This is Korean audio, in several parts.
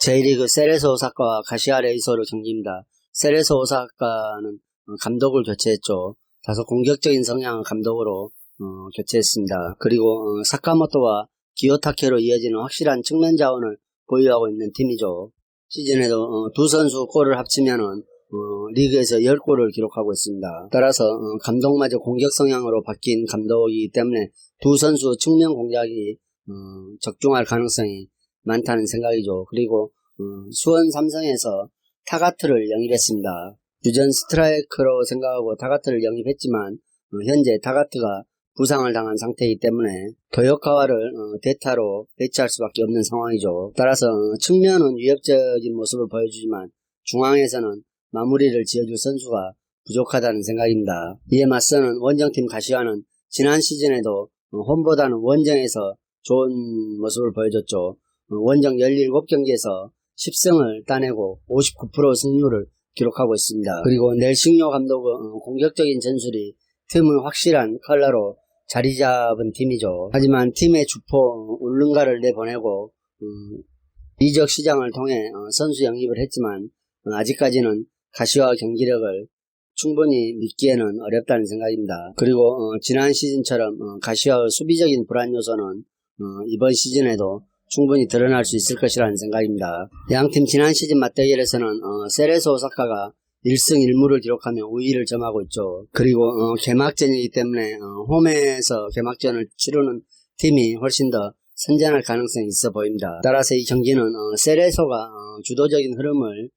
J리그 세레소 오사카와 가시아 레이소르 경기입니다. 세레소 오사카는 감독을 교체했죠. 다소 공격적인 성향의 감독으로 교체했습니다. 그리고 사카모토와 기요타케로 이어지는 확실한 측면 자원을 보유하고 있는 팀이죠. 시즌에도 두 선수 골을 합치면은 리그에서 10골을 기록하고 있습니다. 따라서 감독마저 공격 성향으로 바뀐 감독이기 때문에 두 선수 측면 공략이 적중할 가능성이 많다는 생각이죠. 그리고 수원 삼성에서 타가트를 영입했습니다. 유전 스트라이커로 생각하고 타가트를 영입했지만 현재 타가트가 부상을 당한 상태이기 때문에 도요카와를 대타로 배치할 수밖에 없는 상황이죠. 따라서 측면은 위협적인 모습을 보여주지만 중앙에서는 마무리를 지어줄 선수가 부족하다는 생각입니다. 이에 맞서는 원정팀 가시화는 지난 시즌에도 홈보다는 원정에서 좋은 모습을 보여줬죠. 원정 17경기에서 10승을 따내고 59% 승률을 기록하고 있습니다. 그리고 넬싱요 감독은 공격적인 전술이 틈을 확실한 컬러로 자리 잡은 팀이죠. 하지만 팀의 주포 울릉가를 내보내고 이적 시장을 통해 선수 영입을 했지만 아직까지는 가시화 경기력을 충분히 믿기에는 어렵다는 생각입니다. 그리고 지난 시즌처럼 가시화의 수비적인 불안 요소는 이번 시즌에도 충분히 드러날 수 있을 것이라는 생각입니다. 양팀 지난 시즌 맞대결에서는 세레소 오사카가 1승 1무를 기록하며 우위를 점하고 있죠. 그리고 개막전이기 때문에 홈에서 개막전을 치르는 팀이 훨씬 더 선전할 가능성이 있어 보입니다. 따라서 이 경기는 세레소가 주도적인 흐름을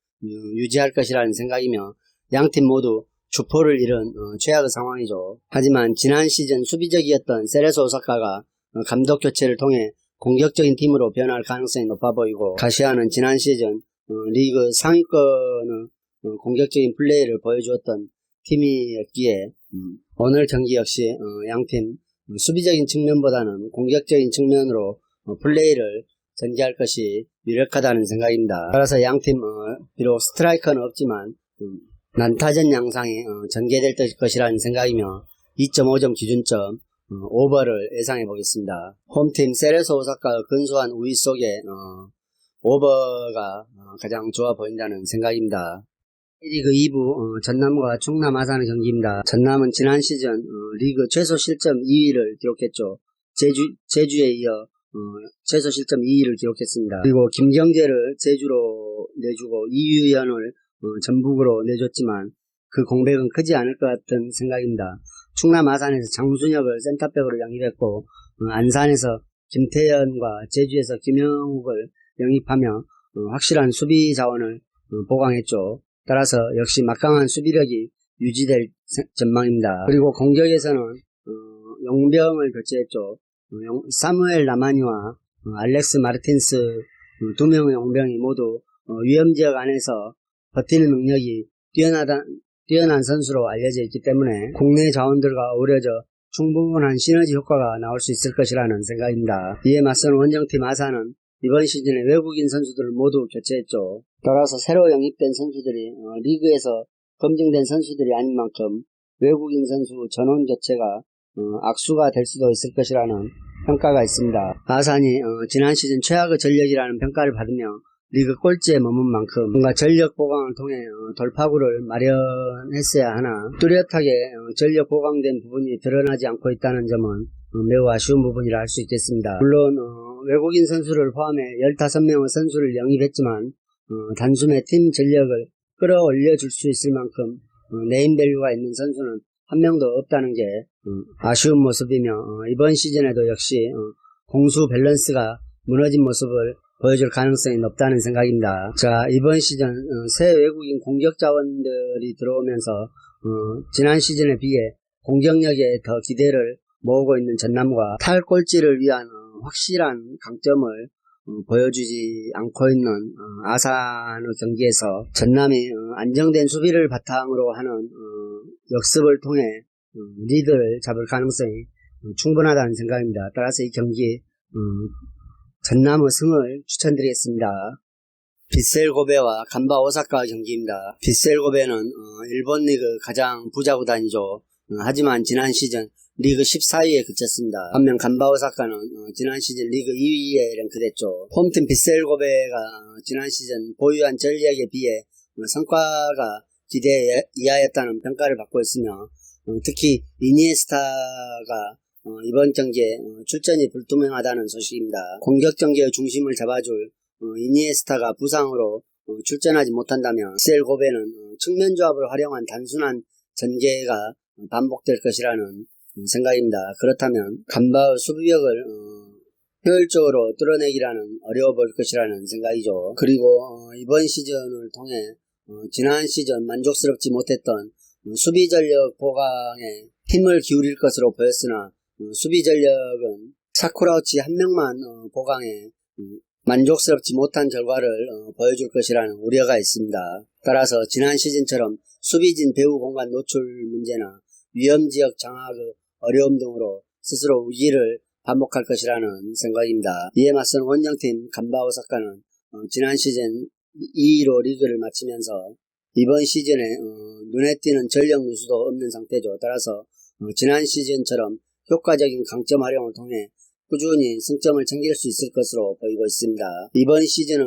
유지할 것이라는 생각이며 양팀 모두 주포를 잃은 최악의 상황이죠. 하지만 지난 시즌 수비적이었던 세레소 오사카가 감독 교체를 통해 공격적인 팀으로 변할 가능성이 높아 보이고 가시화는 지난 시즌 리그 상위권의 공격적인 플레이를 보여주었던 팀이었기에 오늘 경기 역시 양팀 수비적인 측면보다는 공격적인 측면으로 플레이를 전개할 것이 유력하다는 생각입니다. 따라서 양팀 비록 스트라이커는 없지만 난타전 양상이 전개될 것이라는 생각이며 2.5점 기준점 오버를 예상해 보겠습니다. 홈팀 세레소 오사카 근소한 우위 속에 오버가 가장 좋아 보인다는 생각입니다. 리그 2부 전남과 충남 아산의 경기입니다. 전남은 지난 시즌 리그 최소 실점 2위를 기록했죠. 제주에 이어 최소 실점 2위를 기록했습니다. 그리고 김경재를 제주로 내주고 이유연을 전북으로 내줬지만 그 공백은 크지 않을 것 같은 생각입니다. 충남 아산에서 장순혁을 센터백으로 영입했고 안산에서 김태현과 제주에서 김영욱을 영입하며 확실한 수비 자원을 보강했죠. 따라서 역시 막강한 수비력이 유지될 전망입니다. 그리고 공격에서는 용병을 교체했죠. 사무엘 라마니와 알렉스 마르틴스 두 명의 용병이 모두 위험지역 안에서 버티는 능력이 뛰어난 선수로 알려져 있기 때문에 국내 자원들과 어우러져 충분한 시너지 효과가 나올 수 있을 것이라는 생각입니다. 이에 맞서는 원정팀 아산은 이번 시즌에 외국인 선수들을 모두 교체했죠. 따라서 새로 영입된 선수들이 리그에서 검증된 선수들이 아닌 만큼 외국인 선수 전원 교체가 악수가 될 수도 있을 것이라는 평가가 있습니다. 아산이 지난 시즌 최악의 전력이라는 평가를 받으며 리그 꼴찌에 머문 만큼 뭔가 전력 보강을 통해 돌파구를 마련했어야 하나 뚜렷하게 전력 보강된 부분이 드러나지 않고 있다는 점은 매우 아쉬운 부분이라 할 수 있겠습니다. 물론 외국인 선수를 포함해 15명의 선수를 영입했지만 단숨에 팀 전력을 끌어올려 줄 수 있을 만큼 네임밸류가 있는 선수는 한 명도 없다는 게 아쉬운 모습이며 이번 시즌에도 역시 공수 밸런스가 무너진 모습을 보여줄 가능성이 높다는 생각입니다. 자, 이번 시즌 새 외국인 공격 자원들이 들어오면서 지난 시즌에 비해 공격력에 더 기대를 모으고 있는 전남과 탈꼴찌를 위한 확실한 강점을 보여주지 않고 있는 아산의 경기에서 전남이 안정된 수비를 바탕으로 하는 역습을 통해 리드를 잡을 가능성이 충분하다는 생각입니다. 따라서 이 경기 전남의 승을 추천드리겠습니다. 빗셀 고베와 간바 오사카 경기입니다. 빗셀 고베는 일본 리그 가장 부자 구단이죠. 하지만 지난 시즌 리그 14위에 그쳤습니다. 반면 간바 오사카는 지난 시즌 리그 2위에 랭크됐죠. 홈팀 빗셀 고베가 지난 시즌 보유한 전력에 비해 성과가 기대 이하였다는 평가를 받고 있으며 특히 이니에스타가 이번 경기에 출전이 불투명하다는 소식입니다. 공격 전개의 중심을 잡아줄 이니에스타가 부상으로 출전하지 못한다면 빗셀 고베는 측면 조합을 활용한 단순한 전개가 반복될 것이라는 생각입니다. 그렇다면 간바의 수비력을 효율적으로 뚫어내기라는 어려워 보일 것이라는 생각이죠. 그리고 이번 시즌을 통해 지난 시즌 만족스럽지 못했던 수비 전력 보강에 힘을 기울일 것으로 보였으나 수비 전력은 사쿠라우치 한 명만 보강해 만족스럽지 못한 결과를 보여줄 것이라는 우려가 있습니다. 따라서 지난 시즌처럼 수비진 배후 공간 노출 문제나 위험지역 장악의 어려움 등으로 스스로 위기를 반복할 것이라는 생각입니다. 이에 맞선 원정팀 간바 오사카는 지난 시즌 2위로 리그를 마치면서 이번 시즌에 눈에 띄는 전력 누수도 없는 상태죠. 따라서 지난 시즌처럼 효과적인 강점 활용을 통해 꾸준히 승점을 챙길 수 있을 것으로 보이고 있습니다. 이번 시즌을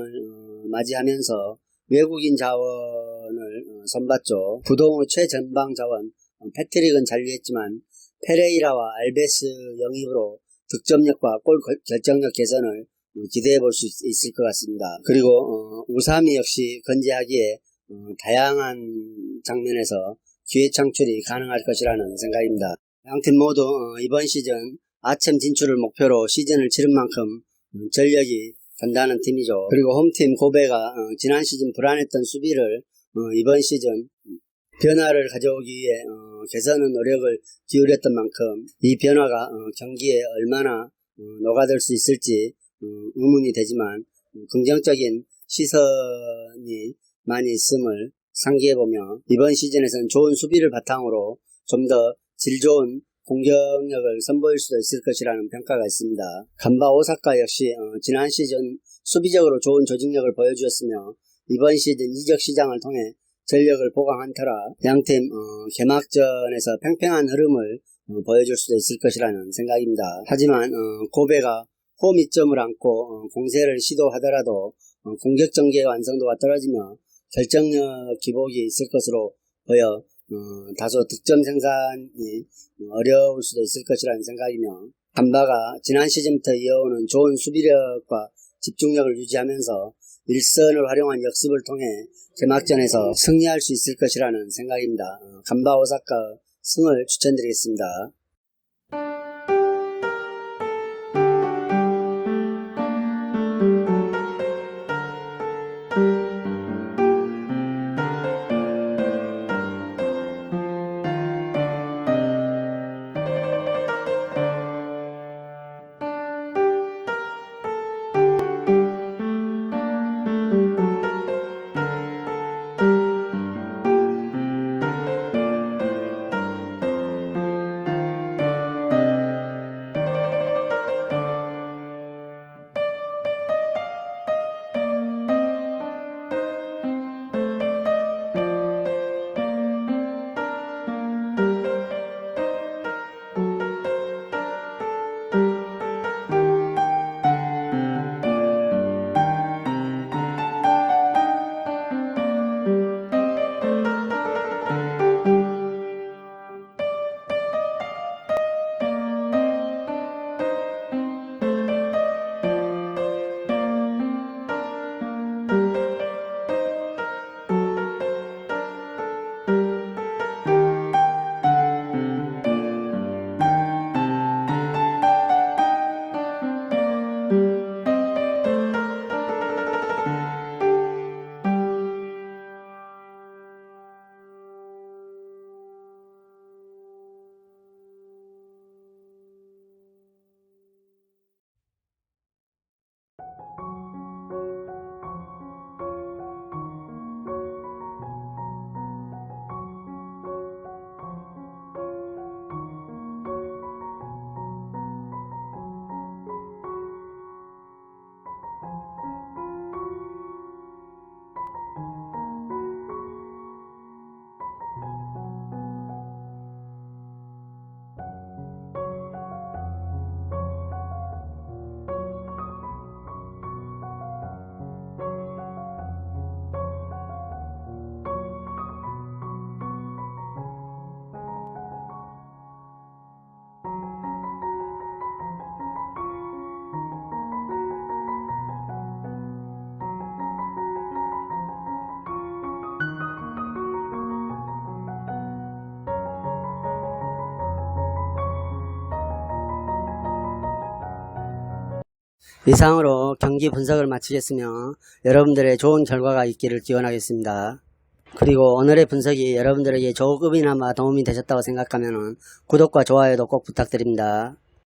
맞이하면서 외국인 자원을 선봤죠. 부동의 최전방 자원 패트릭은 잔류했지만 페레이라와 알베스 영입으로 득점력과 골 결정력 개선을 기대해 볼 수 있을 것 같습니다. 그리고 우사미 역시 건재하기에 다양한 장면에서 기회 창출이 가능할 것이라는 생각입니다. 양팀 모두 이번 시즌 아챔 진출을 목표로 시즌을 치른 만큼 전력이 단단한 팀이죠. 그리고 홈팀 고베가 지난 시즌 불안했던 수비를 이번 시즌 변화를 가져오기 위해 개선의 노력을 기울였던 만큼 이 변화가 경기에 얼마나 녹아들 수 있을지 의문이 되지만 긍정적인 시선이 많이 있음을 상기해보며 이번 시즌에서는 좋은 수비를 바탕으로 좀 더 질 좋은 공격력을 선보일 수도 있을 것이라는 평가가 있습니다. 간바 오사카 역시 지난 시즌 수비적으로 좋은 조직력을 보여주었으며 이번 시즌 이적 시장을 통해 전력을 보강한 터라 양팀 개막전에서 팽팽한 흐름을 보여줄 수도 있을 것이라는 생각입니다. 하지만 고베가 홈 이점을 안고 공세를 시도하더라도 공격 전개의 완성도가 떨어지며 결정력 기복이 있을 것으로 보여 다소 득점 생산이 어려울 수도 있을 것이라는 생각이며 간바가 지난 시즌부터 이어오는 좋은 수비력과 집중력을 유지하면서 일선을 활용한 역습을 통해 개막전에서 승리할 수 있을 것이라는 생각입니다. 간바 오사카 승을 추천드리겠습니다. 이상으로 경기 분석을 마치겠으며 여러분들의 좋은 결과가 있기를 기원하겠습니다. 그리고 오늘의 분석이 여러분들에게 조금이나마 도움이 되셨다고 생각하면 구독과 좋아요도 꼭 부탁드립니다.